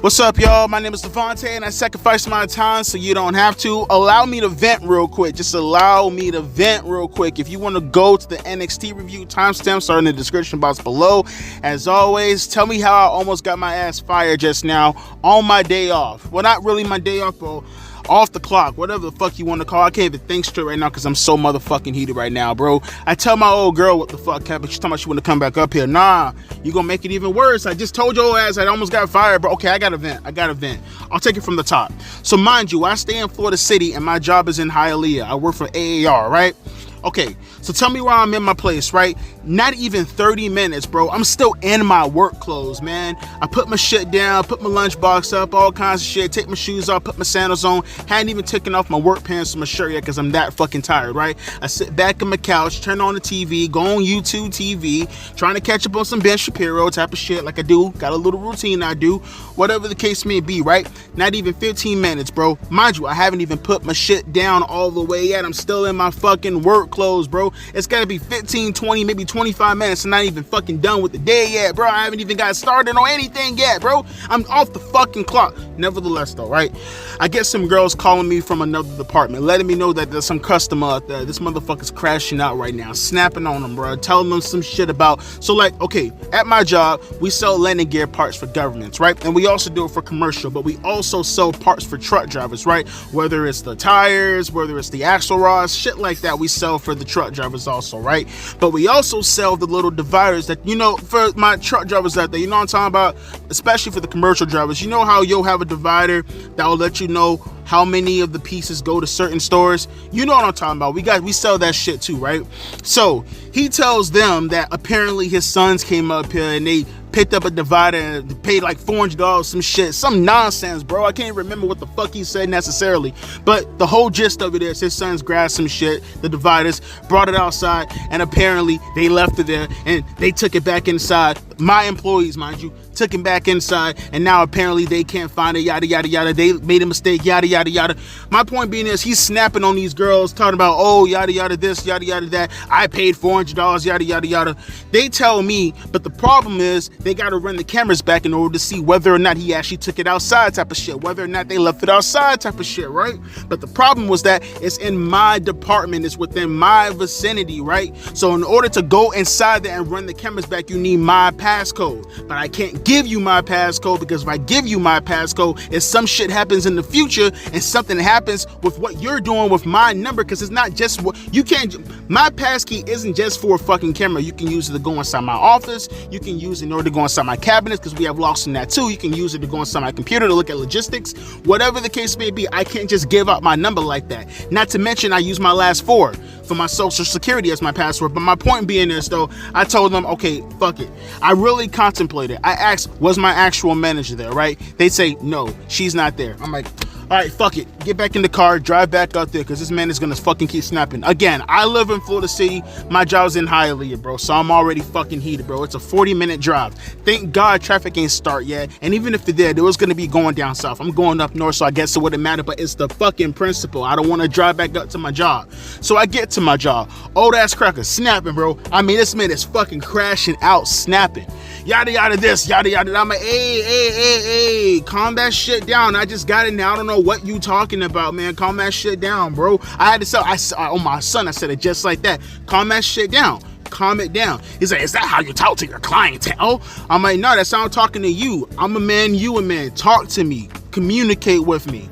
What's up, y'all? My name is Devontae, and I sacrifice my time so you don't have to. Allow me to vent real quick. Just allow me to vent real quick. If you want to go to the NXT review, timestamps are in the description box below. As always, tell me how I almost got my ass fired just now on my day off. Well, not really my day off, bro. Off the clock, whatever the fuck you want to call. I can't even think straight right now because I'm so motherfucking heated right now, bro. I tell my old girl what the fuck happened. She's talking about she want to come back up here. Nah, you gonna make it even worse. I just told your ass I almost got fired, bro. Okay, I got a vent. I'll take it from the top. So mind you, I stay in Florida City and my job is in Hialeah. I work for AAR, right? Okay, so tell me where I'm in my place, right? Not even 30 minutes, bro. I'm still in my work clothes, man. I put my shit down, put my lunchbox up, all kinds of shit, take my shoes off, put my sandals on. Hadn't even taken off my work pants and my shirt yet because I'm that fucking tired, right? I sit back on my couch, turn on the TV, go on YouTube TV, trying to catch up on some Ben Shapiro type of shit like I do. Got a little routine I do. Whatever the case may be, right? Not even 15 minutes, bro. Mind you, I haven't even put my shit down all the way yet. I'm still in my fucking work clothes, bro. It's gotta be 15, 20, maybe 25 minutes. I'm not even fucking done with the day yet, bro. I haven't even got started on anything yet, bro. I'm off the fucking clock. Nevertheless, though, right? I get some girls calling me from another department, letting me know that there's some customer out there. This motherfucker's crashing out right now, snapping on them, bro, telling them some shit about. So, like, okay, at my job, we sell landing gear parts for governments, right? And we also do it for commercial, but we also sell parts for truck drivers, right? Whether it's the tires, whether it's the axle rods, shit like that, we sell for the truck drivers also, right? But we also sell the little dividers that, you know, for my truck drivers out there, you know what I'm talking about? Especially for the commercial drivers. You know how you'll have a divider that will let you know how many of the pieces go to certain stores? You know what I'm talking about. We sell that shit too, right? So he tells them that apparently his sons came up here and they picked up a divider and paid like $400, some shit, some nonsense, bro. I can't remember what the fuck he said necessarily, but the whole gist of it is his sons grabbed some shit, the dividers, brought it outside, and apparently they left it there and they took it back inside. My employees, mind you, took him back inside, and now apparently they can't find it, yada yada yada. They made a mistake, yada yada yada. My point being is he's snapping on these girls, talking about, oh, yada yada this, yada yada that. I paid $400, yada yada yada. They tell me, but the problem is they got to run the cameras back in order to see whether or not he actually took it outside type of shit, whether or not they left it outside type of shit, right? But the problem was that it's in my department, it's within my vicinity, right? So in order to go inside there and run the cameras back, you need my passcode. But I can't give you my passcode, because if I give you my passcode, if some shit happens in the future and something happens with what you're doing with my number, because it's not just what you can't, my passkey isn't just for a fucking camera. You can use it to go inside my office, you can use it in order to go inside my cabinets, because we have locks in that too. You can use it to go inside my computer to look at logistics, whatever the case may be. I can't just give out my number like that. Not to mention I use my last four for my social security as my password. But my point being is, though, I told them, okay, fuck it. I really contemplated. I asked, was my actual manager there, right? They say, no, she's not there. I'm like, all right, fuck it. Get back in the car, drive back out there, because this man is going to fucking keep snapping. Again, I live in Florida City. My job's in Hialeah, bro, so I'm already fucking heated, bro. It's a 40-minute drive. Thank God traffic ain't start yet, and even if it did, it was going to be going down south. I'm going up north, so I guess it wouldn't matter, but it's the fucking principle. I don't want to drive back up to my job. So I get to my job. Old-ass cracker snapping, bro. I mean, this man is fucking crashing out, snapping. Yada, yada, this, yada, yada. I'm like, hey, calm that shit down. I just got in there. I don't know what you talking about, man. Calm that shit down, bro. I had to tell, oh, my son, I said it just like that. Calm that shit down. Calm it down. He's like, is that how you talk to your clientele? I'm like, no, that's how I'm talking to you. I'm a man, you a man. Talk to me. Communicate with me.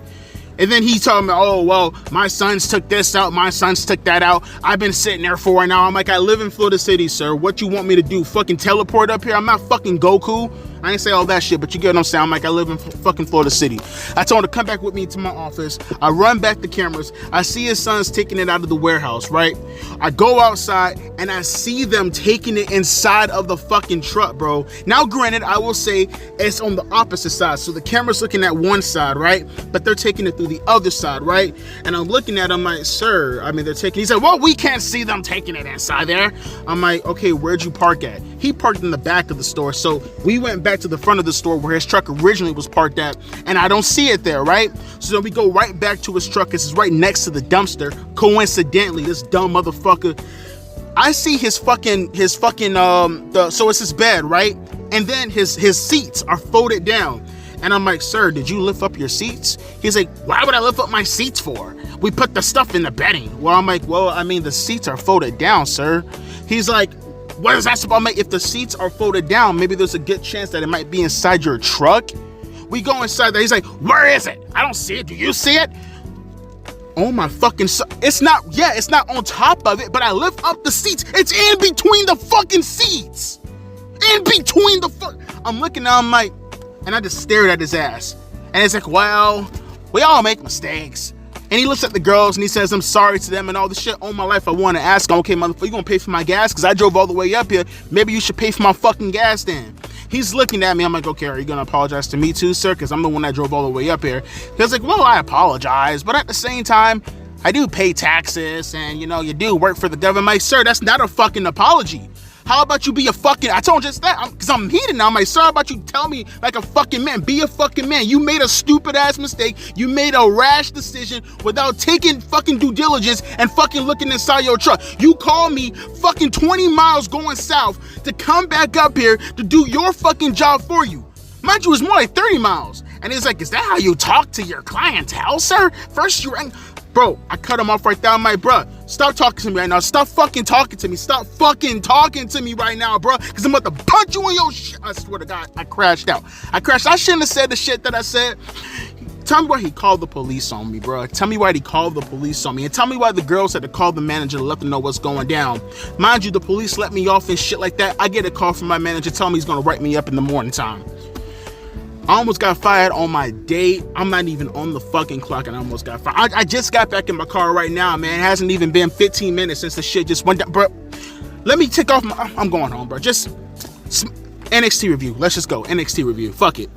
And then he told me, oh, well, my sons took this out, my sons took that out. I've been sitting there for an hour. I'm like, I live in Florida City, sir. What you want me to do? Fucking teleport up here? I'm not fucking Goku. I ain't say all that shit, but you get what I'm saying. I'm like, I live in fucking Florida City. I told him to come back with me to my office. I run back the cameras. I see his sons taking it out of the warehouse, right? I go outside and I see them taking it inside of the fucking truck, bro. Now, granted, I will say it's on the opposite side. So the camera's looking at one side, right? But they're taking it through the other side, right? And I'm looking at him like, sir, I mean, they're taking, he said, well, we can't see them taking it inside there. I'm like, okay, where'd you park at? He parked in the back of the store. So we went back to the front of the store where his truck originally was parked at, and I don't see it there, right? So then we go right back to his truck. This is right next to the dumpster. Coincidentally, this dumb motherfucker, I see his fucking so it's his bed, right? And then his seats are folded down. And I'm like, sir, did you lift up your seats? He's like, why would I lift up my seats for? We put the stuff in the bedding. Well, I'm like, well, I mean, the seats are folded down, sir. He's like, what is that supposed to mean? If the seats are folded down, maybe there's a good chance that it might be inside your truck. We go inside there. He's like, where is it? I don't see it. Do you see it? Oh my fucking, it's not on top of it, but I lift up the seats. It's in between the fucking seats. In between the I'm looking at him like, and I just stared at his ass. And it's like, well, we all make mistakes. And he looks at the girls and he says, I'm sorry to them and all the shit. All my life I want to ask him, okay, motherfucker, you gonna pay for my gas? Because I drove all the way up here. Maybe you should pay for my fucking gas then. He's looking at me. I'm like, okay, are you gonna apologize to me too, sir? Because I'm the one that drove all the way up here. He's like, well, I apologize, but at the same time, I do pay taxes and, you know, you do work for the government. I'm like, sir, that's not a fucking apology. How about you be a fucking, I told him just that, because I'm heated now. I'm like, sir, how about you tell me like a fucking man, be a fucking man. You made a stupid ass mistake. You made a rash decision without taking fucking due diligence and fucking looking inside your truck. You call me fucking 20 miles going south to come back up here to do your fucking job for you. Mind you, it's more like 30 miles. And he's like, is that how you talk to your clientele, sir? First you rang. Bro, I cut him off right there. I'm like, bro, stop talking to me right now. Stop fucking talking to me. Stop fucking talking to me right now, bro. Because I'm about to punch you in your shit. I swear to God, I crashed out. I shouldn't have said the shit that I said. Tell me why he called the police on me, bro. Tell me why he called the police on me. And tell me why the girls had to call the manager to let them know what's going down. Mind you, the police let me off and shit like that. I get a call from my manager telling me he's going to write me up in the morning time. I almost got fired on my date. I'm not even on the fucking clock and I almost got fired. I just got back in my car right now, man. It hasn't even been 15 minutes since the shit just went down. Bro, let me take off my, I'm going home, bro. Just NXT review. Let's just go. NXT review. Fuck it.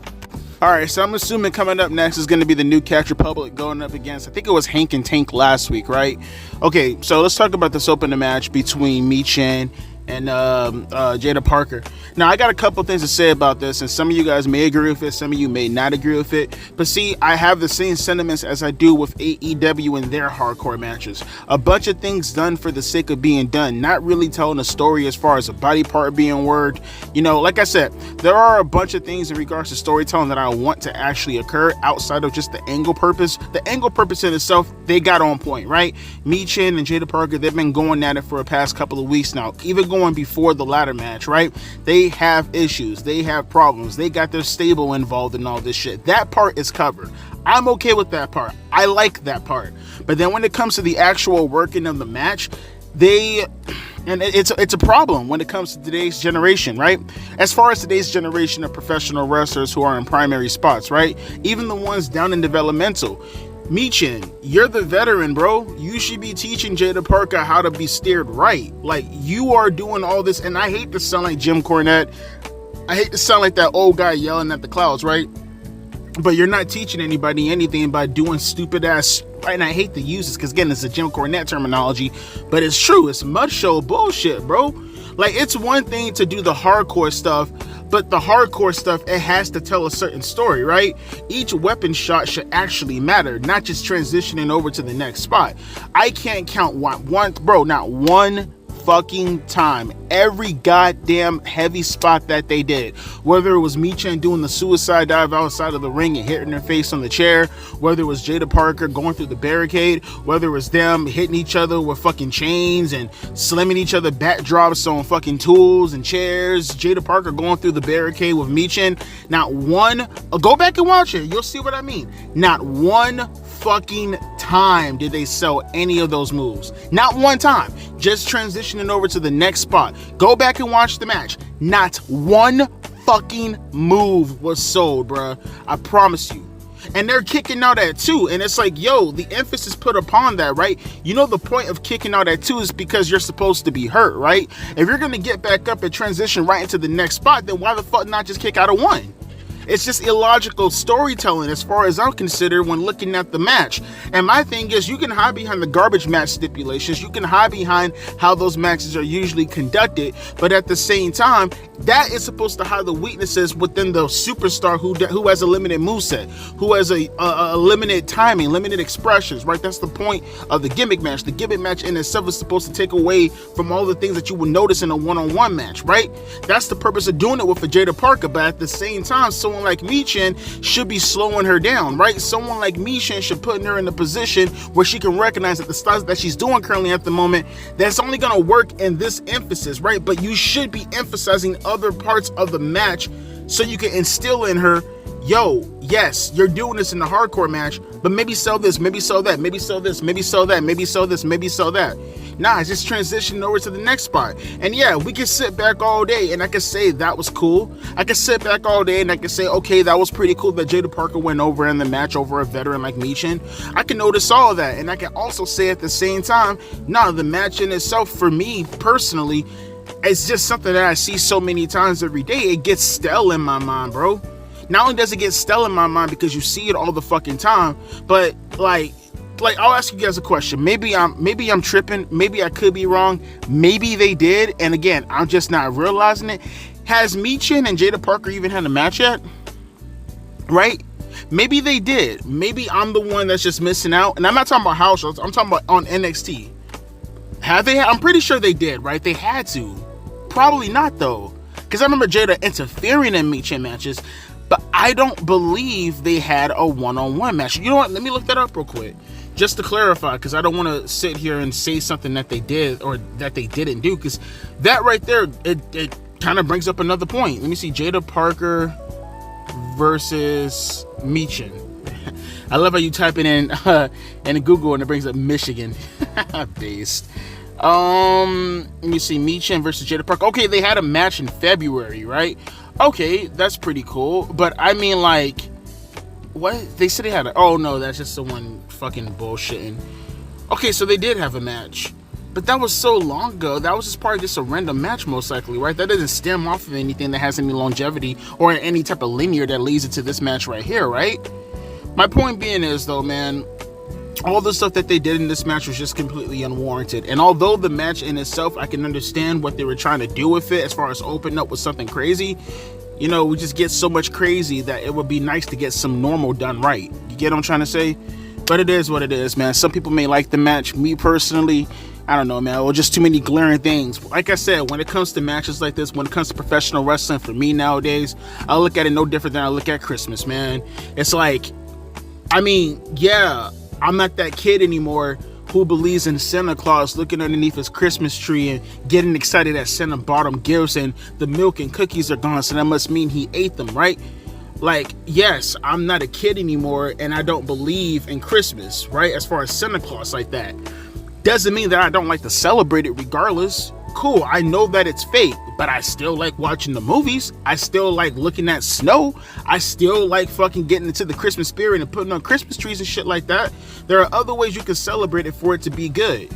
All right, so I'm assuming coming up next is going to be the New Catch Republic going up against, I think it was Hank and Tank last week, right? Okay, so let's talk about this opening match between Michin and Jada Parker. Now, I got a couple things to say about this, and some of you guys may agree with it, some of you may not agree with it, but see, I have the same sentiments as I do with AEW in their hardcore matches. A bunch of things done for the sake of being done, not really telling a story as far as a body part being worked. You know, like I said, there are a bunch of things in regards to storytelling that I want to actually occur outside of just the angle purpose. The angle purpose in itself, they got on point, right? Michin and Jada Parker, they've been going at it for the past couple of weeks now, even going before the ladder match, right? They have issues, they have problems, they got their stable involved in all this shit. That part is covered. I'm okay with that part. I like that part. But then when it comes to the actual working of the match, it's a problem when it comes to today's generation, right? As far as today's generation of professional wrestlers who are in primary spots, right? Even the ones down in developmental. Michin, you're the veteran, bro. You should be teaching Jada Parker how to be steered right. Like, you are doing all this, and I hate to sound like Jim Cornette. I hate to sound like that old guy yelling at the clouds, right? But you're not teaching anybody anything by doing stupid ass, right? And I hate to use this because, again, it's a Jim Cornette terminology, but it's true. It's mud show bullshit, bro. Like, it's one thing to do the hardcore stuff, but the hardcore stuff, it has to tell a certain story, right? Each weapon shot should actually matter, not just transitioning over to the next spot. I can't count not one fucking time every goddamn heavy spot that they did, whether it was Michin doing the suicide dive outside of the ring and hitting her face on the chair, whether it was Jada Parker going through the barricade, whether it was them hitting each other with fucking chains and slamming each other backdrops on fucking tools and chairs, Jada Parker going through the barricade with Michin. Not one, go back and watch it, you'll see what I mean. Not one fucking time did they sell any of those moves. Not one time. Just transitioning over to the next spot. Go back and watch the match. Not one fucking move was sold, bruh. I promise you. And they're kicking out at 2, and it's like, yo, the emphasis put upon that, right? You know, the point of kicking out at 2 is because you're supposed to be hurt, right? If you're gonna get back up and transition right into the next spot, then why the fuck not just kick out of 1? It's just illogical storytelling as far as I'm concerned when looking at the match. And my thing is, you can hide behind the garbage match stipulations. You can hide behind how those matches are usually conducted. But at the same time, that is supposed to hide the weaknesses within the superstar who has a limited moveset, who has a limited timing, limited expressions, right? That's the point of the gimmick match. The gimmick match in itself is supposed to take away from all the things that you would notice in a one-on-one match, right? That's the purpose of doing it with a Jada Parker. But at the same time, so someone like Michin should be slowing her down, right? Someone like Michin should put her in a position where she can recognize that the styles that she's doing currently at the moment, that's only going to work in this emphasis, right? But you should be emphasizing other parts of the match so you can instill in her, yo, yes, you're doing this in the hardcore match, but maybe sell this, maybe sell that, maybe sell this, maybe sell that, maybe sell this, maybe sell that. Nah, just transition over to the next spot. And yeah, we can sit back all day and I can say that was cool. I can sit back all day and I can say, okay, that was pretty cool that Jada Parker went over in the match over a veteran like Michin. I can notice all of that. And I can also say at the same time, nah, the match in itself, for me personally, it's just something that I see so many times every day. It gets stale in my mind, bro. Not only does it get stale in my mind because you see it all the fucking time, but like I'll ask you guys a question. Maybe I'm tripping. Maybe I could be wrong. Maybe they did. And again, I'm just not realizing it. Has Michin and Jada Parker even had a match yet? Right? Maybe they did. Maybe I'm the one that's just missing out. And I'm not talking about house shows. I'm talking about on NXT. Have they? I'm pretty sure they did, right? They had to. Probably not, though. Because I remember Jada interfering in Michin matches. But I don't believe they had a one-on-one match. You know what? Let me look that up real quick. Just to clarify, because I don't want to sit here and say something that they did or that they didn't do. Because that right there, it kind of brings up another point. Let me see. Jada Parker versus Michin. I love how you type it in Google and it brings up Michigan. Based. Let me see. Michin versus Jada Parker. Okay, they had a match in February, right? Okay, that's pretty cool. But I mean, like, what? They said they had a... Oh, no, that's just someone fucking bullshitting. Okay, so they did have a match. But that was so long ago. That was just probably just a random match, most likely, right? That doesn't stem off of anything that has any longevity or any type of linear that leads into this match right here, right? My point being is, though, man, all the stuff that they did in this match was just completely unwarranted. And although the match in itself, I can understand what they were trying to do with it as far as open up with something crazy. You know, we just get so much crazy that it would be nice to get some normal done right. You get what I'm trying to say? But it is what it is, man. Some people may like the match. Me personally, I don't know, man. Well, just too many glaring things. Like I said, when it comes to matches like this, when it comes to professional wrestling, for me nowadays, I look at it no different than I look at Christmas, man. It's like, I mean, yeah, I'm not that kid anymore who believes in Santa Claus looking underneath his Christmas tree and getting excited that Santa bought him gifts and the milk and cookies are gone, so that must mean he ate them, right? Like, yes, I'm not a kid anymore and I don't believe in Christmas, right? As far as Santa Claus like that. Doesn't mean that I don't like to celebrate it regardless. Cool, I know that it's fake, but I still like watching the movies. I still like looking at snow. I still like fucking getting into the Christmas spirit and putting on Christmas trees and shit like that. There are other ways you can celebrate it for it to be good.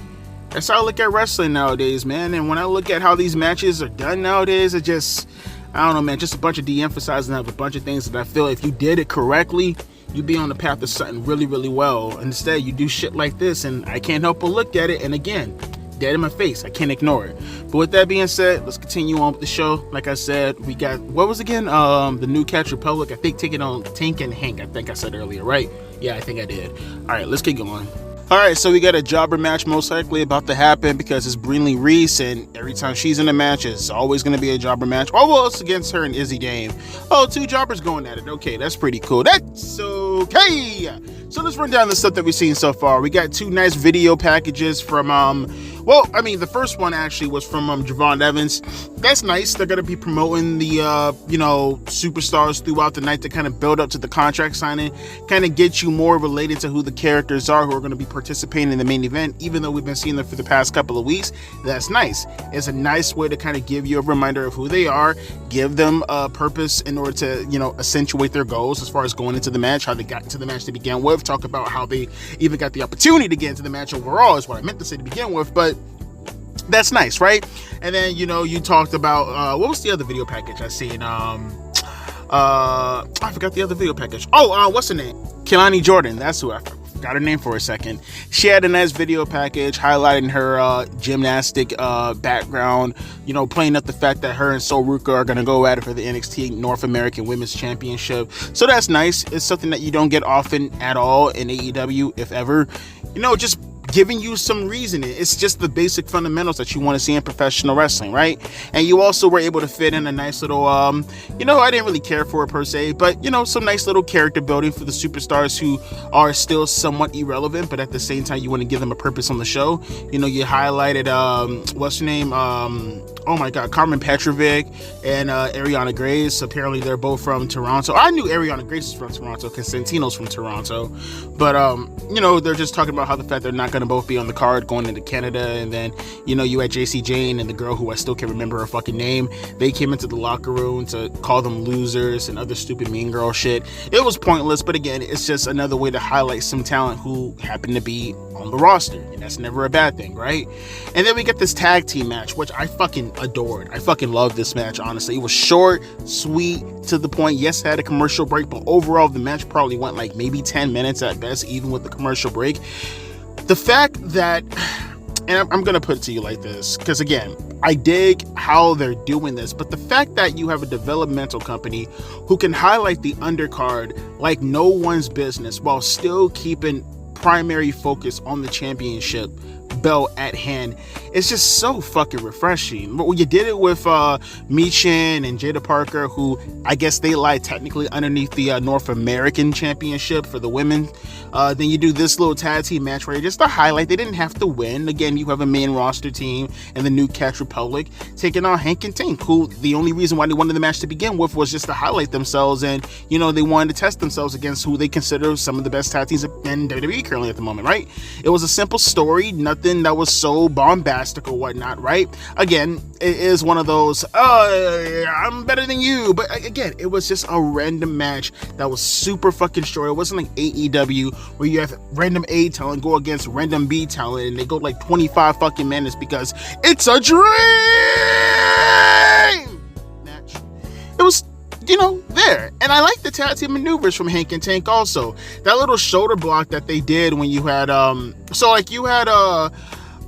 That's how I look at wrestling nowadays, man. And when I look at how these matches are done nowadays, it just, I don't know, man, just a bunch of de-emphasizing of a bunch of things that I feel if you did it correctly, you'd be on the path to something really, really well. Instead, you do shit like this, and I can't help but look at it, and again, dead in my face. I can't ignore it. But with that being said, let's continue on with the show. Like I said, we got, what was again? The New Catch Republic. I think taking on Tank and Hank. I think I said earlier, right? Yeah, I think I did. All right, let's keep going. All right, so we got a jobber match most likely about to happen because it's Brinley Reese, and every time she's in a match, it's always going to be a jobber match. Oh, well, it's against her and Izzy Dame. Oh, two jobbers going at it. Okay, that's pretty cool. That's okay. So let's run down the stuff that we've seen so far. We got two nice video packages from, well, I mean, the first one actually was from Javon Evans. That's nice. They're going to be promoting the, you know, superstars throughout the night to kind of build up to the contract signing, kind of get you more related to who the characters are who are going to be participating in the main event, even though we've been seeing them for the past couple of weeks. That's nice. It's a nice way to kind of give you a reminder of who they are, give them a purpose in order to, you know, accentuate their goals as far as going into the match, how they got into the match to begin with, talk about how they even got the opportunity to get into the match overall is what I meant to say to begin with, but that's nice, right? And then, you know, you talked about, what was the other video package I seen? I forgot the other video package. Oh, what's her name? Kelani Jordan. That's who I forgot her name for a second. She had a nice video package highlighting her gymnastic background, you know, playing up the fact that her and Sol Ruka are going to go at it for the NXT North American Women's Championship. So that's nice. It's something that you don't get often at all in AEW, if ever. You know, just giving you some reasoning. It's just the basic fundamentals that you want to see in professional wrestling, right? And you also were able to fit in a nice little, I didn't really care for it per se, but, some nice little character building for the superstars who are still somewhat irrelevant, but at the same time, you want to give them a purpose on the show. You highlighted, what's her name? Oh my God, Carmen Petrovic and Ariana Grace. Apparently, they're both from Toronto. I knew Ariana Grace was from Toronto because Santino's from Toronto. But, they're just talking about how the fact they're not going to both be on the card going into Canada. And then, you had JC Jane and the girl who I still can't remember her fucking name. They came into the locker room to call them losers and other stupid mean girl shit. It was pointless, but again, it's just another way to highlight some talent who happen to be on the roster. And that's never a bad thing, right? And then we get this tag team match, which I fucking adored. I fucking loved this match, honestly. It was short, sweet, to the point. Yes, it had a commercial break, but overall, the match probably went like maybe 10 minutes at best, even with the commercial break. The fact that, and I'm going to put it to you like this, because again, I dig how they're doing this, but the fact that you have a developmental company who can highlight the undercard like no one's business while still keeping primary focus on the championship belt at hand, it's just so fucking refreshing. But when you did it with Michin and Jada Parker, who I guess they lie technically underneath the North American Championship for the women, then you do this little tag team match where just to highlight they didn't have to win. Again, you have a main roster team and the New Catch Republic taking on Hank and Tank, who the only reason why they wanted the match to begin with was just to highlight themselves, and they wanted to test themselves against who they consider some of the best tag teams in WWE currently at the moment, right? It was a simple story, nothing that was so bombastic or whatnot, right? Again, it is one of those, I'm better than you, but again, it was just a random match that was super fucking short. It wasn't like AEW where you have random A talent go against random B talent and they go like 25 fucking minutes because it's a dream match. It was there. And I like the tag team maneuvers from Hank and Tank also. That little shoulder block that they did when you had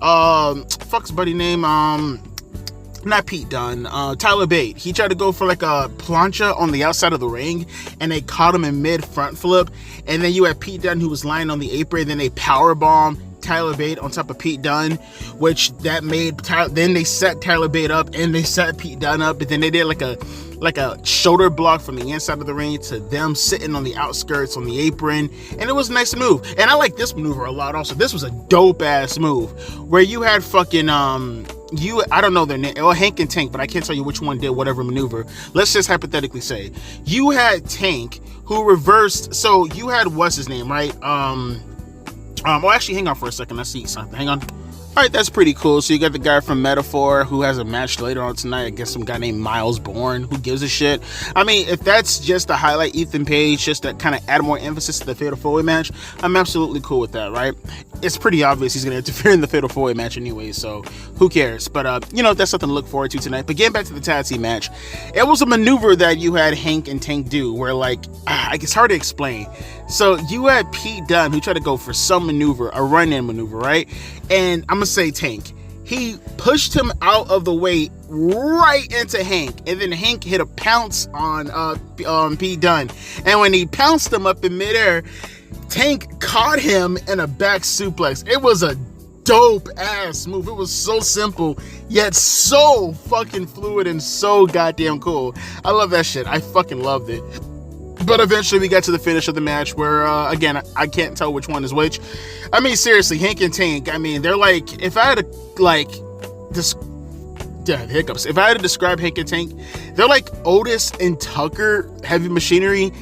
fuck's buddy name, not Pete Dunne, Tyler Bate. He tried to go for like a plancha on the outside of the ring and they caught him in mid front flip, and then you had Pete Dunne who was lying on the apron, then they powerbomb Tyler Bate on top of Pete Dunne, which that made then they set Tyler Bate up and they set Pete Dunne up, but then they did like a shoulder block from the inside of the ring to them sitting on the outskirts on the apron, and it was a nice move. And I like this maneuver a lot also. This was a dope ass move where you had fucking I don't know their name, well, Hank and Tank, but I can't tell you which one did whatever maneuver. Let's just hypothetically say you had Tank who reversed, so you had what's his name, right? Actually, hang on for a second. I see something. Hang on. All right, that's pretty cool. So you got the guy from Metaphor who has a match later on tonight. I guess some guy named Miles Bourne. Who gives a shit? I mean, if that's just to highlight Ethan Page, just to kind of add more emphasis to the Fatal 4-Way match, I'm absolutely cool with that, right? It's pretty obvious he's going to interfere in the Fatal 4-Way match anyway, so who cares? But, that's something to look forward to tonight. But getting back to the tag team match, it was a maneuver that you had Hank and Tank do where, it's hard to explain. So you had Pete Dunne who tried to go for some maneuver, a run-in maneuver, right? And I'm going to say Tank. He pushed him out of the way right into Hank, and then Hank hit a pounce on Pete Dunne. And when he pounced him up in midair, Tank caught him in a back suplex. It was a dope ass move. It was so simple, yet so fucking fluid and so goddamn cool. I love that shit. I fucking loved it. But eventually we got to the finish of the match where, again, I can't tell which one is which. I mean, seriously, Hank and Tank, I mean, they're like, if I had to, hiccups. If I had to describe Hank and Tank, they're like Otis and Tucker, Heavy Machinery,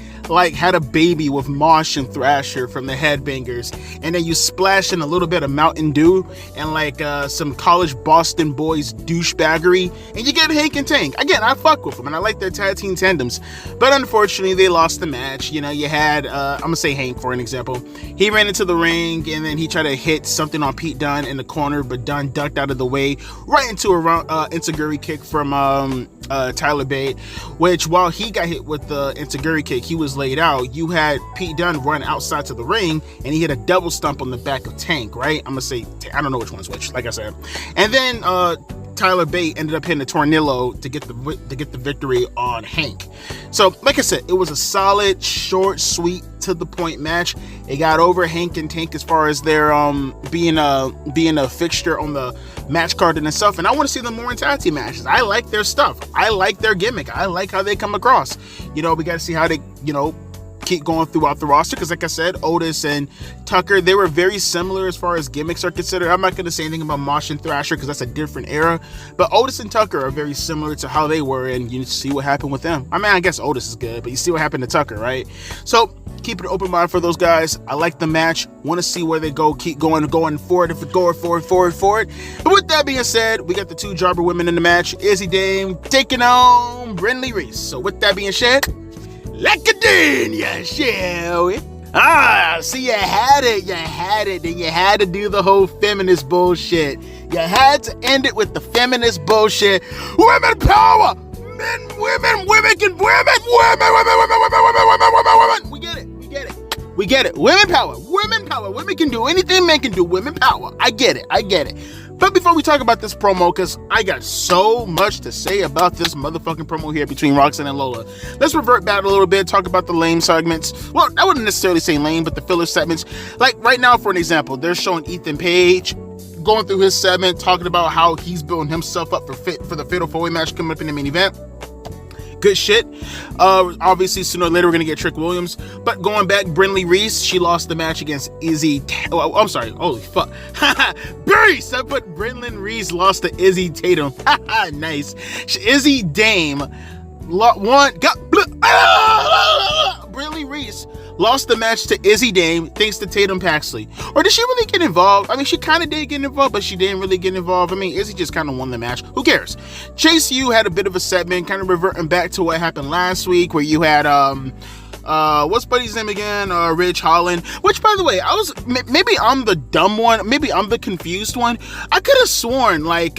had a baby with Mosh and Thrasher from the Headbangers, and then you splash in a little bit of Mountain Dew and some college Boston boys douchebaggery, and you get Hank and Tank. Again, I fuck with them and I like their tag team tandems, but unfortunately they lost the match. You had I'm gonna say Hank for an example. He ran into the ring and then he tried to hit something on Pete Dunne in the corner, but Dunne ducked out of the way right into a enziguri kick from Tyler Bate, which while he got hit with the enziguri kick, he was laid out. You had Pete Dunne run outside to the ring and he hit a double stomp on the back of Tank, right? I'm gonna say, I don't know which one's which, like I said. And then Tyler Bate ended up hitting a tornillo to get the victory on Hank. So, like I said, it was a solid, short, sweet, to the point match. It got over Hank and Tank as far as their being a fixture on the match card in itself. And I want to see them more in tag team matches. I like their stuff. I like their gimmick. I like how they come across. We got to see how they, keep going throughout the roster, because like I said, Otis and Tucker, they were very similar as far as gimmicks are considered. I'm not going to say anything about Mosh and Thrasher because that's a different era, but Otis and Tucker are very similar to how they were, and you see what happened with them. I mean, I guess Otis is good, but you see what happened to Tucker, right? So keep an open mind for those guys. I like the match. Want to see where they go. Keep going forward. But with that being said, we got the two jobber women in the match. Izzy Dame taking on Brindley Reese. So with that being said, like a din, yeah, shall we? See, you had it, then you had to do the whole feminist bullshit. You had to end it with the feminist bullshit. Women power! Women can, women. We get it. Women power. Women can do anything men can do. Women power. I get it. But before we talk about this promo, because I got so much to say about this motherfucking promo here between Roxanne and Lola, let's revert back a little bit, talk about the lame segments. Well, I wouldn't necessarily say lame, but the filler segments. Like right now, for an example, they're showing Ethan Page going through his segment, talking about how he's building himself up for the Fatal 4-Way match coming up in the main event. Good shit. Obviously, sooner or later, we're going to get Trick Williams. But going back, Brindley Reese, she lost the match against Izzy. I'm sorry. Holy fuck. Reese! I put Brindley Reese lost to Izzy Tatum. Nice. Izzy Dame Brindley Reese lost the match to Izzy Dame thanks to Tatum Paxley. Or did she really get involved? I mean, she kind of did get involved, but she didn't really get involved. I mean, Izzy just kind of won the match. Who cares? Chase U had a bit of a segment, kind of reverting back to what happened last week, where you had what's Buddy's name again? Ridge Holland. Which, by the way, maybe I'm the dumb one. Maybe I'm the confused one. I could have sworn, like,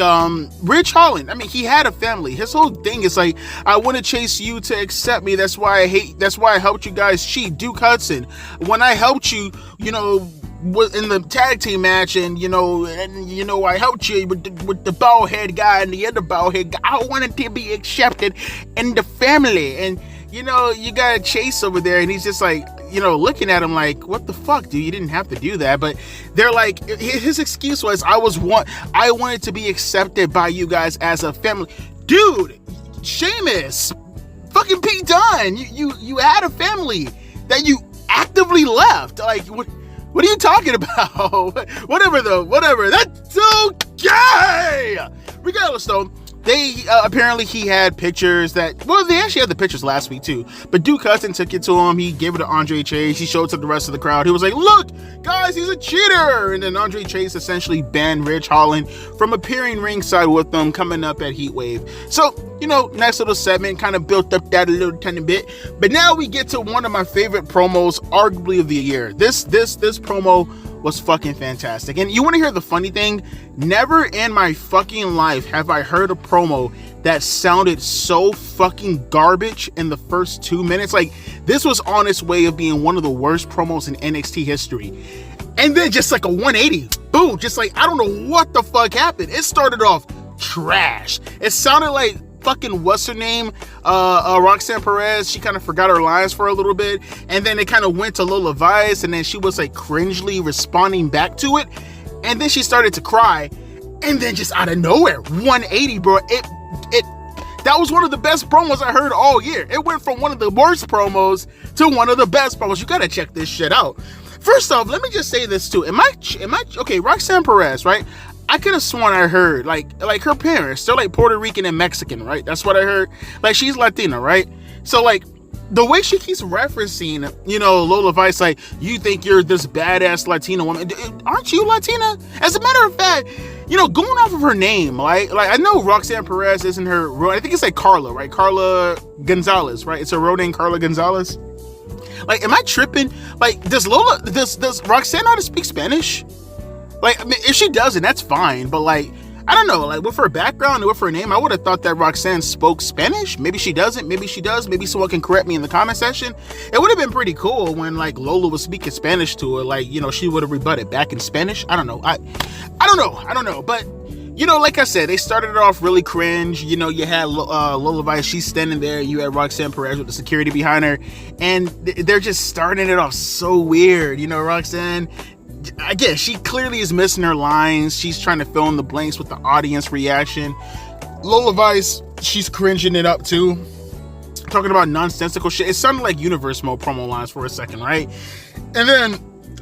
Ridge Holland, I mean, he had a family. His whole thing is like, I want to chase you to accept me. That's why I helped you guys cheat. Duke Hudson, when I helped you, in the tag team match, and I helped you with the bald head guy and the other bald head guy. I wanted to be accepted in the family, and you got Chase over there, and he's just like, looking at him like, what the fuck, dude? You didn't have to do that. But they're like, his excuse was, I wanted to be accepted by you guys as a family. Dude, Sheamus, fucking Pete Dunne, you had a family that you actively left. Like, what are you talking about? Whatever. That's okay. Regardless, though, they apparently he had pictures they actually had the pictures last week too, but Duke Hudson took it to him. He gave it to Andre Chase. He showed it to the rest of the crowd. He was like, look guys, he's a cheater. And then Andre Chase essentially banned Ridge Holland from appearing ringside with them coming up at Heatwave. So nice little segment, kind of built up that a little tiny bit. But now we get to one of my favorite promos arguably of the year. This promo was fucking fantastic. And you want to hear the funny thing? Never in my fucking life have I heard a promo that sounded so fucking garbage in the first 2 minutes. Like, this was on its way of being one of the worst promos in NXT history. And then just like a 180, boom, just like, I don't know what the fuck happened. It started off trash. It sounded like fucking what's her name, Roxanne Perez. She kind of forgot her lines for a little bit, and then it kind of went to Lola Vice, and then she was like cringely responding back to it, and then she started to cry, and then just out of nowhere, 180, bro. That was one of the best promos I heard all year. It went from one of the worst promos to one of the best promos. You gotta check this shit out. First off, let me just say this too. Am I okay? Roxanne Perez, right? I could have sworn I heard like her parents, they're like Puerto Rican and Mexican, right? That's what I heard. Like, she's Latina, right? So like the way she keeps referencing, Lola Vice, like, you think you're this badass Latina woman. Aren't you Latina? As a matter of fact, going off of her name, like I know Roxanne Perez isn't her, I think it's like Carla, right? Carla Gonzalez, right? It's her real name, Carla Gonzalez. Like, am I tripping? Like, does Roxanne know how to speak Spanish? Like, I mean, if she doesn't, that's fine. But like, I don't know, like with her background and with her name, I would have thought that Roxanne spoke Spanish. Maybe she doesn't, maybe she does. Maybe someone can correct me in the comment section. It would have been pretty cool when like Lola was speaking Spanish to her, like, she would have rebutted back in Spanish. I don't know. I don't know. But you know, like I said, they started it off really cringe. You know, you had Lola Vice, she's standing there. You had Roxanne Perez with the security behind her. And they're just starting it off so weird. You know, Roxanne, again, she clearly is missing her lines. She's trying to fill in the blanks with the audience reaction. Lola Vice, she's cringing it up too. Talking about nonsensical shit. It sounded like Universe Mode promo lines for a second, right? And then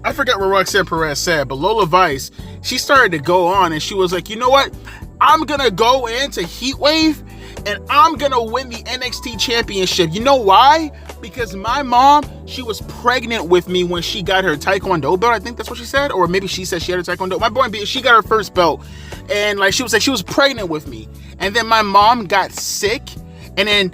I forgot what Roxanne Perez said, but Lola Vice, she started to go on and she was like, you know what? I'm going to go into Heatwave and I'm going to win the NXT championship. You know why? Because my mom, she was pregnant with me when she got her Taekwondo belt. I think that's what she said. Or maybe she said she had her Taekwondo. My boy, she got her first belt. And like she was pregnant with me. And then my mom got sick. And then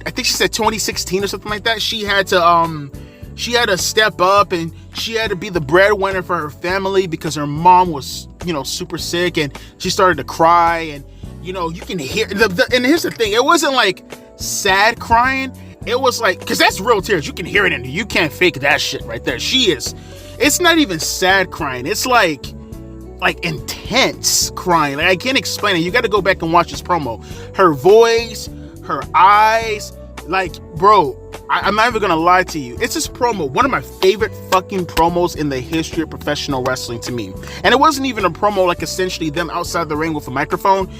I think she said 2016 or something like that. She had to step up and she had to be the breadwinner for her family because her mom was, you know, super sick, and she started to cry. And, you know, you can hear and here's the thing, it wasn't like sad crying. It was like, because that's real tears. You can hear it in her. You can't fake that shit right there. It's not even sad crying. It's like intense crying. Like, I can't explain it. You got to go back and watch this promo. Her voice, her eyes, like, bro, I'm not even gonna lie to you. It's this promo, one of my favorite fucking promos in the history of professional wrestling to me. And it wasn't even a promo like essentially them outside the ring with a microphone.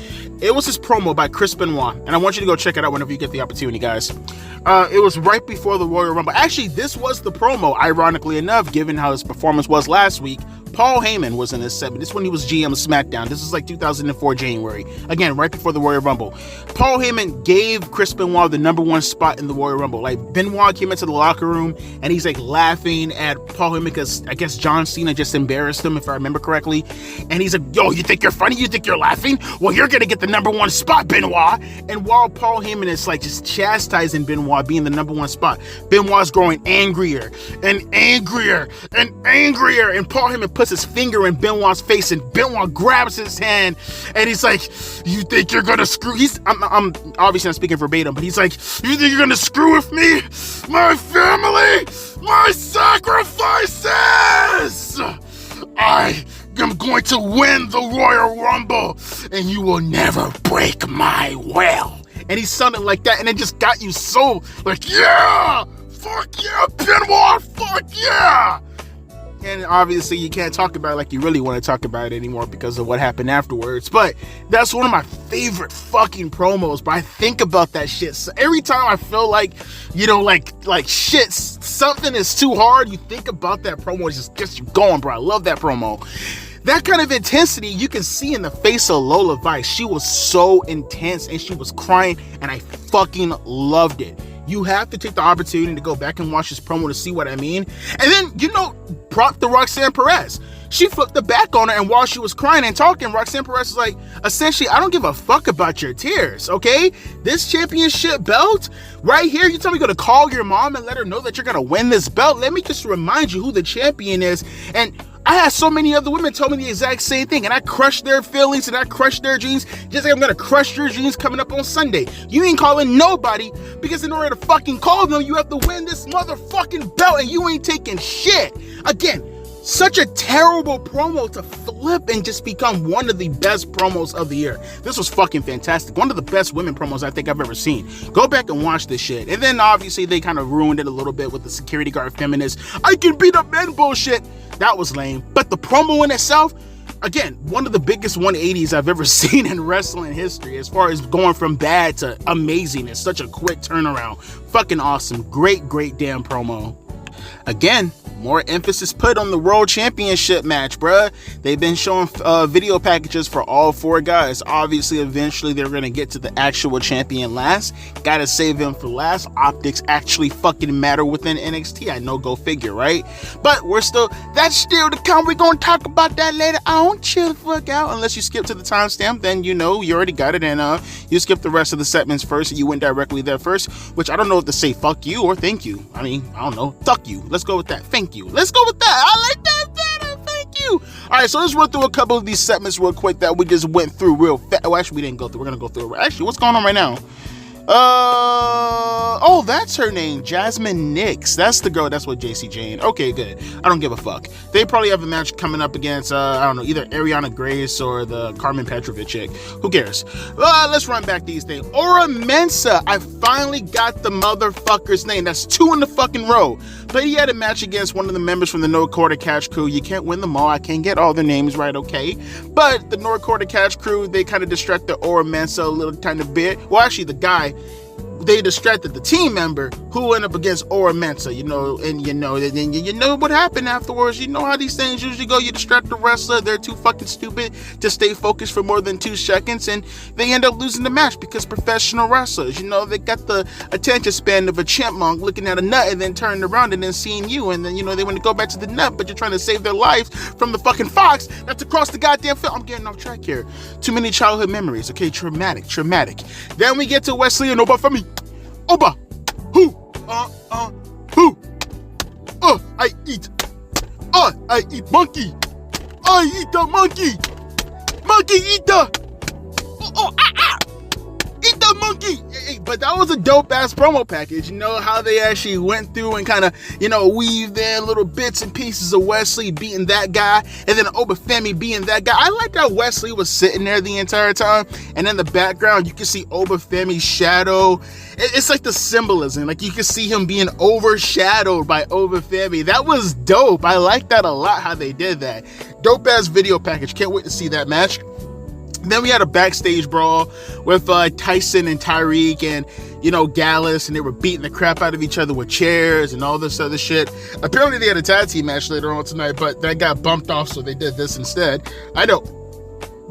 It was this promo by Chris Benoit, and I want you to go check it out whenever you get the opportunity, guys. It was right before the Royal Rumble. Actually, this was the promo, ironically enough, given how his performance was last week. Paul Heyman was in this segment. This is when he was GM of SmackDown. This is like 2004 January. Again, right before the Royal Rumble. Paul Heyman gave Chris Benoit the #1 spot in the Royal Rumble. Like, Benoit came into the locker room and he's like laughing at Paul Heyman because I guess John Cena just embarrassed him, if I remember correctly. And he's like, yo, you think you're funny? You think you're laughing? Well, you're going to get the #1 spot, Benoit. And while Paul Heyman is like just chastising Benoit being the #1 spot, Benoit's growing angrier and angrier and angrier. And Paul Heyman puts his finger in Benoit's face and Benoit grabs his hand and he's like, you think you're gonna screw? I'm obviously not speaking verbatim, but he's like, you think you're gonna screw with me? My family, my sacrifices! I am going to win the Royal Rumble and you will never break my will. And he sounded like that, and it just got you so like, yeah! Fuck yeah, Benoit! Fuck yeah! And obviously you can't talk about it like you really want to talk about it anymore because of what happened afterwards. But that's one of my favorite fucking promos. But I think about that shit. So every time I feel like, you know, like shit, something is too hard, you think about that promo. It just gets you going, bro. I love that promo. That kind of intensity you can see in the face of Lola Vice. She was so intense and she was crying, and I fucking loved it. You have to take the opportunity to go back and watch this promo to see what I mean. And then, you know, prop to Roxanne Perez. She flipped the back on her, and while she was crying and talking, Roxanne Perez was like, essentially, I don't give a fuck about your tears, okay? This championship belt right here, you tell me you're going to call your mom and let her know that you're going to win this belt? Let me just remind you who the champion is. And I had so many other women tell me the exact same thing, and I crushed their feelings and I crushed their dreams, just like I'm gonna crush your dreams coming up on Sunday. You ain't calling nobody, because in order to fucking call them, you have to win this motherfucking belt, and you ain't taking shit. Again, such a terrible promo to flip and just become one of the best promos of the year. This was fucking fantastic. One of the best women promos I think I've ever seen. Go back and watch this shit. And then obviously they kind of ruined it a little bit with the security guard feminist, I can beat up men bullshit. That was lame. But the promo in itself, again, one of the biggest 180s I've ever seen in wrestling history as far as going from bad to amazing. It's such a quick turnaround. Fucking awesome. Great damn promo. Again, more emphasis put on the World Championship match, bruh. They've been showing video packages for all 4 guys. Obviously, eventually, they're going to get to the actual champion last. Gotta save him for last. Optics actually fucking matter within NXT. I know, go figure, right? But that's still to come. We're going to talk about that later on. Chill the fuck out. Unless you skip to the timestamp, then you know you already got it. And you skip the rest of the segments first, and you went directly there first, which I don't know if to say fuck you or thank you. I mean, I don't know. Fuck you. Let's go with that. Thank you. Let's go with that. I like that better. Thank you. All right, so let's run through a couple of these segments real quick that we just went through real fast. Oh, actually, we didn't go through. We're going to go through it. Actually, what's going on right now? Oh, that's her name, Jasmine Nix. That's the girl that's with JC Jane. Okay, good. I don't give a fuck. They probably have a match coming up against, I don't know, either Ariana Grace or the Carmen Petrovic chick. Who cares? Let's run back these things. Ora Mensa. I finally got the motherfucker's name. That's 2 in the fucking row. But he had a match against one of the members from the North Quarter Catch Crew. You can't win them all. I can't get all their names right, okay? But the North Quarter Catch Crew, they kind of distracted Ora Mensa a little tiny bit. Well, actually, the guy, they distracted the team member who went up against Ora Mensa, and you know what happened afterwards. You know how these things usually go. You distract the wrestler, they're too fucking stupid to stay focused for more than 2 seconds, and they end up losing the match because professional wrestlers, they got the attention span of a chipmunk looking at a nut and then turning around and then seeing you, and then, they want to go back to the nut, but you're trying to save their lives from the fucking fox that's across the goddamn field. I'm getting off track here. Too many childhood memories, okay? Traumatic. Then we get to Wesley and Obafemi. Oba, who, I eat monkey, I eat the monkey eat the, eat the monkey. Hey, but that was a dope ass promo package. How they actually went through and kind of, weaved in little bits and pieces of Wesley beating that guy, and then Obafemi beating that guy. I like that Wesley was sitting there the entire time, and in the background you can see Obafemi's shadow. It's like the symbolism, like you can see him being overshadowed by Obafemi. That was dope. I like that a lot, how they did that. Dope ass video package. Can't wait to see that match. Then we had a backstage brawl with Tyson and Tyreek and, Gallus, and they were beating the crap out of each other with chairs and all this other shit. Apparently they had a tag team match later on tonight, but that got bumped off, so they did this instead. I know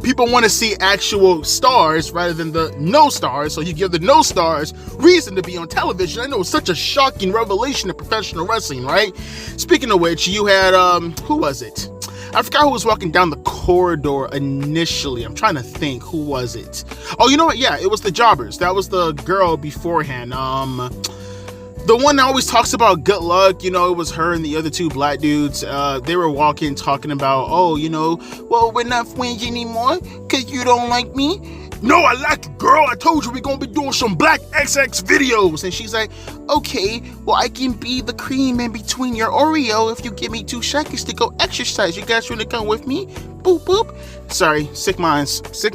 people want to see actual stars rather than the no stars, so you give the no stars reason to be on television. I know it's such a shocking revelation of professional wrestling, right? Speaking of which, you had, who was it? I forgot who was walking down the corridor initially. I'm trying to think. Who was it? Oh, you know what? Yeah, it was the Jobbers. That was the girl beforehand. The one that always talks about good luck. It was her and the other 2 black dudes. They were walking, talking about, well, we're not friends anymore because you don't like me. No, I like it, girl. I told you we're going to be doing some black XX videos. And she's like, okay, well, I can be the cream in between your Oreo if you give me 2 seconds to go exercise. You guys want to come with me? Boop, boop. Sorry, sick minds. And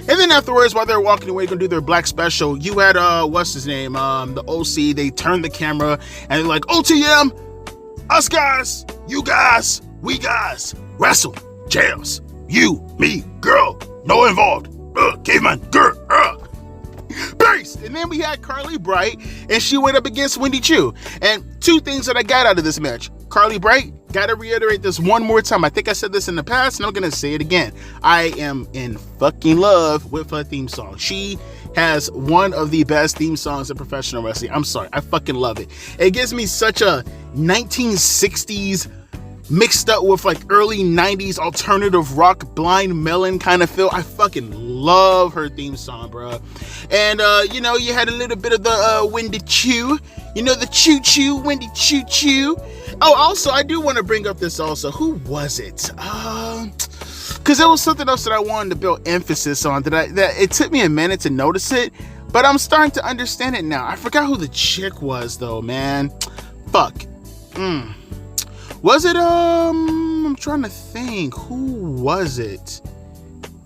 then afterwards, while they're walking away, going to do their black special, you had, what's his name? The OC. They turned the camera and they're like, OTM, us guys, you guys, we guys, wrestle, jails, you, me, girl. No involved. Caveman. Base. And then we had Carly Bright, and she went up against Wendy Chu. And 2 things that I got out of this match. Carly Bright, gotta reiterate this one more time. I think I said this in the past, and I'm gonna say it again. I am in fucking love with her theme song. She has one of the best theme songs in professional wrestling. I'm sorry. I fucking love it. It gives me such a 1960s mixed up with like early 90s alternative rock Blind Melon kind of feel. I fucking love her theme song, bro. And you had a little bit of the Wendy Chu, the choo choo, Wendy choo choo. Oh, also I do want to bring up this also. Who was it? Because there was something else that I wanted to build emphasis on that it took me a minute to notice it, but I'm starting to understand it now. I forgot who the chick was though, man. Fuck. Was it, I'm trying to think. Who was it?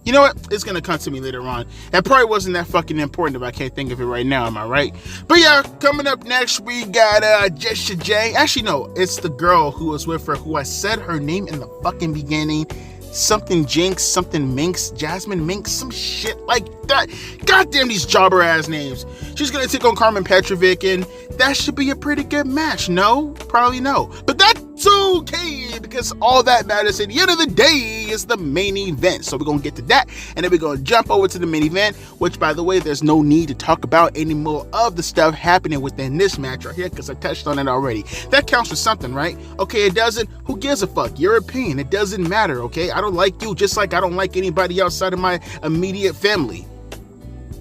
You know what? It's going to come to me later on. It probably wasn't that fucking important if I can't think of it right now. Am I right? But yeah, coming up next, we got Jessica J. Actually, no. It's the girl who was with her, who I said her name in the fucking beginning. Something Jinx, something Minx, Jasmine Minx, some shit like that. Goddamn these jobber ass names. She's gonna take on Carmen Petrovic, and that should be a pretty good match. No? Probably no. But that's okay, because all that matters at the end of the day is the main event. So we're gonna get to that, and then we're gonna jump over to the main event, which, by the way, there's no need to talk about any more of the stuff happening within this match right here, because I touched on it already. That counts for something, right? Okay, it doesn't. Who gives a fuck? Your opinion. It doesn't matter, okay? I don't like you just like I don't like anybody outside of my immediate family.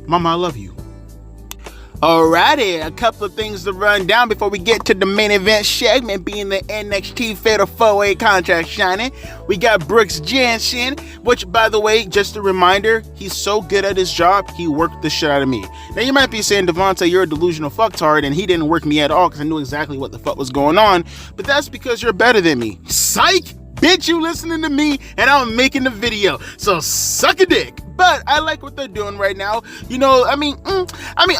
Mama, I love you. Alrighty, a couple of things to run down before we get to the main event segment, being the NXT Fatal 4-Way contract signing. We got Brooks Jenson, which, by the way, just a reminder, he's so good at his job, he worked the shit out of me. Now, you might be saying, Devontae, you're a delusional fucktard, and he didn't work me at all because I knew exactly what the fuck was going on, but that's because you're better than me. Psych! Bitch, you listening to me, and I'm making the video, so suck a dick. But I like what they're doing right now. You know, I mean, I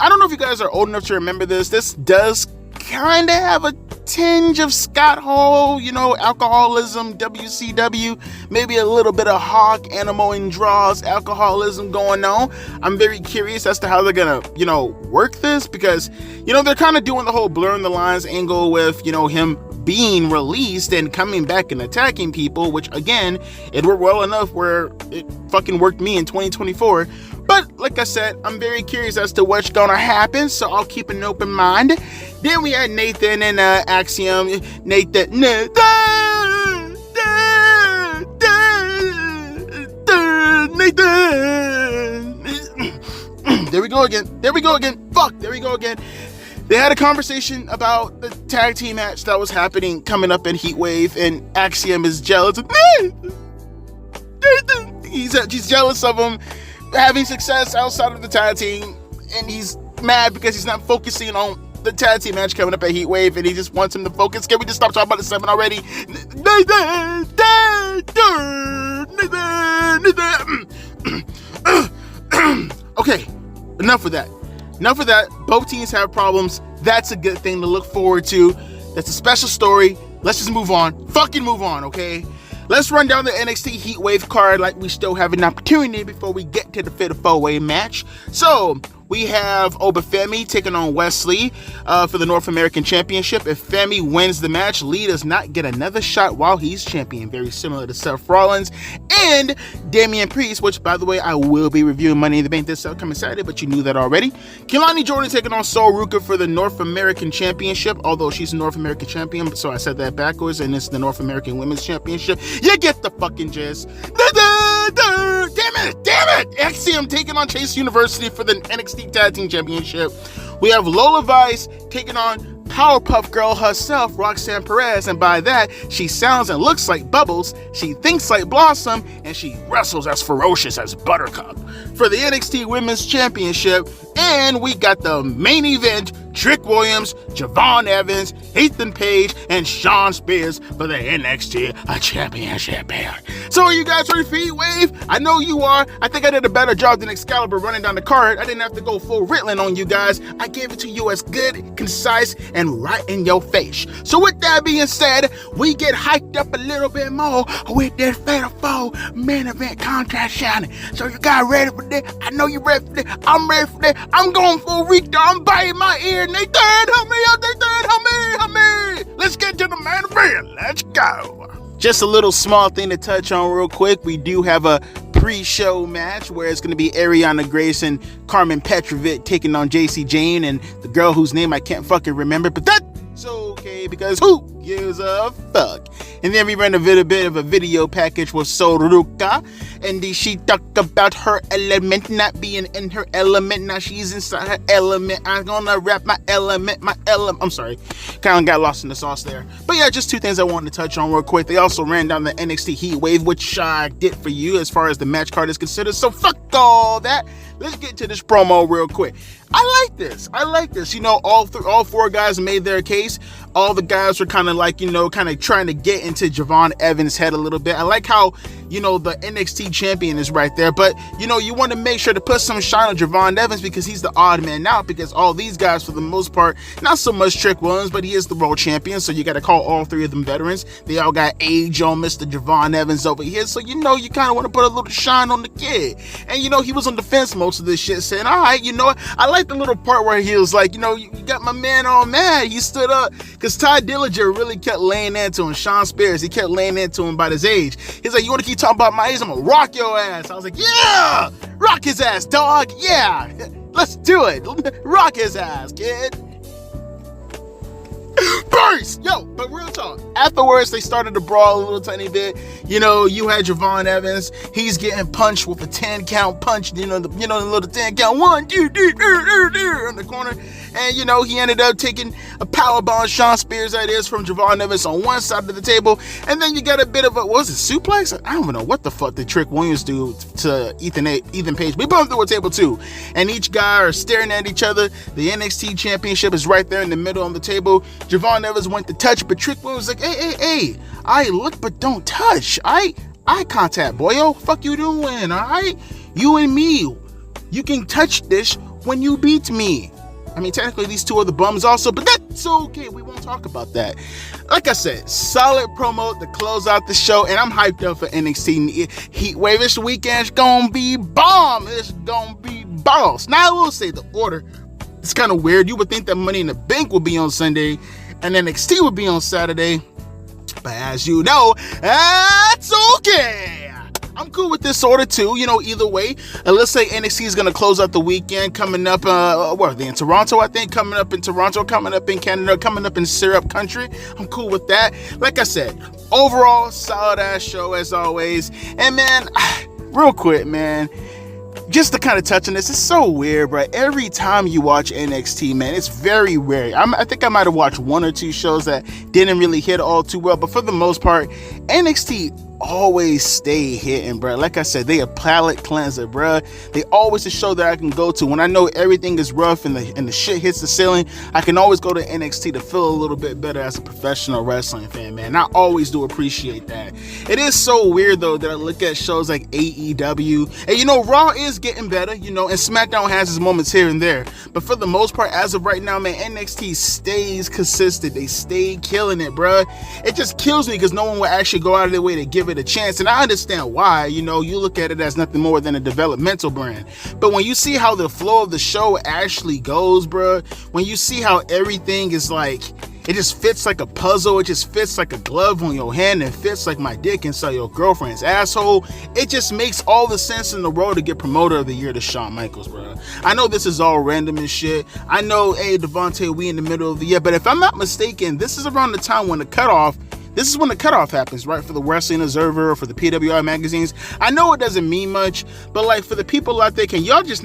don't know if you guys are old enough to remember this. This does kind of have a tinge of Scott Hall, you know, alcoholism, WCW, maybe a little bit of hog animal and draws alcoholism going on. I'm very curious as to how they're gonna, you know, work this, because, you know, they're kind of doing the whole blurring the lines angle with, you know, him being released and coming back and attacking people, which again, it worked well enough where it fucking worked me in 2024. But like I said, I'm very curious as to what's gonna happen, so I'll keep an open mind. Then we had Nathan and Axiom. Nathan. There we go again. Fuck, there we go again. They had a conversation about the tag team match that was happening coming up in Heatwave, and Axiom is jealous. He's jealous of him having success outside of the tag team, and he's mad because he's not focusing on the tag team match coming up at Heatwave, and he just wants him to focus. Can we just stop talking about the segment already? Okay, enough of that. Both teams have problems. That's a good thing to look forward to. That's a special story. Let's just move on. Fucking move on, okay? Let's run down the NXT Heatwave card like we still have an opportunity before we get to the Fatal 4-Way match. So, we have Obafemi taking on Wesley for the North American Championship. If Femi wins the match, Lee does not get another shot while he's champion. Very similar to Seth Rollins and Damian Priest, which, by the way, I will be reviewing Money in the Bank this upcoming Saturday, but you knew that already. Kelani Jordan taking on Sol Ruka for the North American Championship, although she's a North American champion, so I said that backwards, and it's the North American Women's Championship. You get the fucking gist. Damn it! Axiom taking on Chase University for the NXT Tag Team Championship. We have Lola Vice taking on Powerpuff Girl herself, Roxanne Perez, and by that, she sounds and looks like Bubbles, she thinks like Blossom, and she wrestles as ferocious as Buttercup for the NXT Women's Championship. And we got the main event, Trick Williams, Javon Evans, Ethan Page, and Shawn Spears for the NXT Championship. So are you guys ready for Heatwave? I know you are. I think I did a better job than Excalibur running down the card. I didn't have to go full Ritalin on you guys. I gave it to you as good, concise, and right in your face. So with that being said, we get hyped up a little bit more with this Fatal 4 main event contract signing. So you guys ready for this? I know you ready for this. I'm ready for this. I'm going full Rita. I'm biting my ear. Nathan, help me. Let's get to the main event. Let's go. Just a little small thing to touch on real quick. We do have a pre-show match where it's going to be Ariana Grace and Carmen Petrovic taking on JC Jane and the girl whose name I can't fucking remember, but that's okay because who gives a fuck? And then we ran a little bit of a video package with Soruka, and she talked about her element not being in her element. Now she's inside her element. I'm gonna rap my element. I'm sorry, kind of got lost in the sauce there. But yeah, just two things I wanted to touch on real quick. They also ran down the NXT Heatwave, which I did for you as far as the match card is considered. So fuck all that. Let's get to this promo real quick. I like this. You know, all four guys made their case. All the guys were kind of like, you know, kind of trying to get into Javon Evans' head a little bit. I like how, you know, the NXT champion is right there. But, you know, you want to make sure to put some shine on Javon Evans because he's the odd man out. Because all these guys, for the most part, not so much Trick Williams, but he is the world champion. So you got to call all three of them veterans. They all got age on Mr. Javon Evans over here. So, you know, you kind of want to put a little shine on the kid. And, you know, he was on the fence most of this shit saying, all right, you know what? I like the little part where he was like, you know, you got my man all mad. He stood up because Ty Dillinger really kept laying into him. Shawn Spears, he kept laying into him about his age. He's like, you want to keep talking about my age? I'm going to rock your ass. I was like, yeah, rock his ass, dog. Yeah, let's do it. Rock his ass, kid. Bro, first. Yo, but real talk. Afterwards, they started to brawl a little tiny bit. You know, you had Javon Evans. He's getting punched with a 10-count punch. You know, the little 10-count 1, 2, 3, in the corner. And, you know, he ended up taking a powerbomb, Shawn Spears, that is, from Javon Evans on one side of the table. And then you got a bit of a, what was it, suplex? I don't even know what the fuck did Trick Williams do to Ethan Page. We both through a table, too. And each guy are staring at each other. The NXT Championship is right there in the middle on the table. Javon Evans went to touch, but Trick Williams was like, hey, I look, but don't touch. Eye contact, boyo. Fuck you doing, all right? You and me, you can touch this when you beat me. I mean, technically, these two are the bums also, but that's okay. We won't talk about that. Like I said, solid promo to close out the show, and I'm hyped up for NXT Heatwave. This weekend's gonna be bomb. It's gonna be boss. Now, I will say the order, it's kind of weird. You would think that Money in the Bank would be on Sunday, and NXT would be on Saturday. But as you know, that's okay. I'm cool with this order too, you know, either way. Let's say NXT is going to close out the weekend coming up, where are they, in Toronto, I think, coming up in Toronto, coming up in Canada, coming up in Syrup Country. I'm cool with that. Like I said, overall, solid ass show as always. And man, real quick, man, just to kind of touch on this, it's so weird, bro. Every time you watch NXT, man, it's very rare. I think I might have watched one or two shows that didn't really hit all too well, but for the most part, NXT always stay hitting, bro. Like I said, they a palate cleanser, bro. They always a show that I can go to when I know everything is rough and the shit hits the ceiling. I can always go to NXT to feel a little bit better as a professional wrestling fan, man. I always do appreciate that. It is so weird though that I look at shows like AEW, and you know, Raw is getting better, you know, and SmackDown has its moments here and there, but for the most part, as of right now, man, NXT stays consistent. They stay killing it, bro. It just kills me because no one will actually go out of their way to give it a chance, and I understand why. You know, you look at it as nothing more than a developmental brand, but when you see how the flow of the show actually goes, bro, when you see how everything is like, it just fits like a puzzle, it just fits like a glove on your hand, and fits like my dick inside your girlfriend's asshole, it just makes all the sense in the world to get Promoter of the Year to Shawn Michaels, bro. I know this is all random and shit. I know, hey, Devontae, we in the middle of the year, but if I'm not mistaken, this is around the time when the cutoff happens, right? For the Wrestling Observer or for the PWI magazines. I know it doesn't mean much, but like for the people out there, can y'all just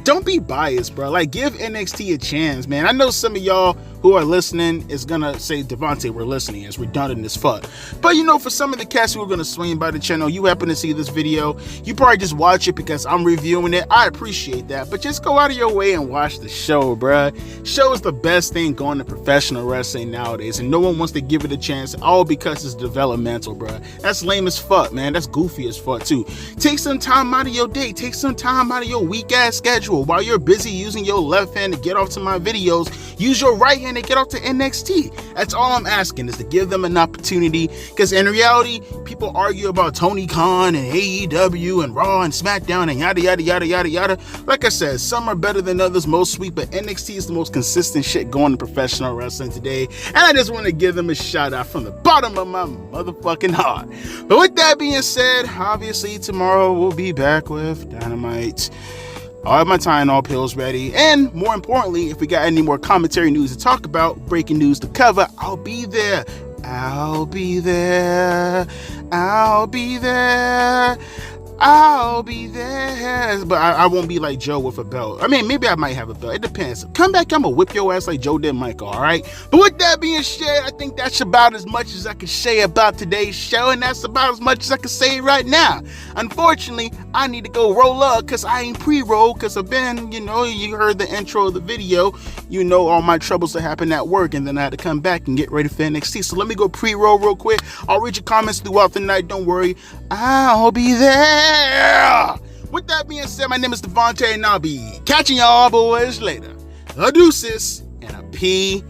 don't be biased, bro. Like, give NXT a chance, man. I know some of y'all who are listening is gonna say, Devontae, we're listening. It's redundant as fuck. But you know, for some of the cats who are gonna swing by the channel, you happen to see this video, you probably just watch it because I'm reviewing it. I appreciate that, but just go out of your way and watch the show, bruh. Show is the best thing going to professional wrestling nowadays, and no one wants to give it a chance, all because it's developmental, bruh. That's lame as fuck, man. That's goofy as fuck too. Take some time out of your day, take some time out of your weak ass schedule. While you're busy using your left hand to get off to my videos, use your right hand to get off to NXT. That's all I'm asking, is to give them an opportunity, because in reality, people argue about Tony Khan and AEW and Raw and SmackDown and yada yada yada yada yada. Like I said, some are better than others, most sweet, but NXT is the most consistent shit going to professional wrestling today, and I just want to give them a shout out from the bottom of my motherfucking heart. But with that being said, obviously tomorrow we'll be back with Dynamite. I'll have my Tylenol pills ready, and more importantly, if we got any more commentary news to talk about, breaking news to cover, I'll be there. I'll be there. I'll be there. I'll be there. But I won't be like Joe with a belt. I mean, maybe I might have a belt. It depends. Come back, I'm gonna whip your ass like Joe did Michael, alright? But with that being said, I think that's about as much as I can say about today's show, and that's about as much as I can say right now. Unfortunately, I need to go roll up because I ain't pre-roll, because I've been, you know, you heard the intro of the video, you know all my troubles that happened at work, and then I had to come back and get ready for NXT. So let me go pre-roll real quick. I'll read your comments throughout the night, don't worry. I'll be there. With that being said, my name is Devontae, and I'll be catching y'all boys later. A deuces and a P.I.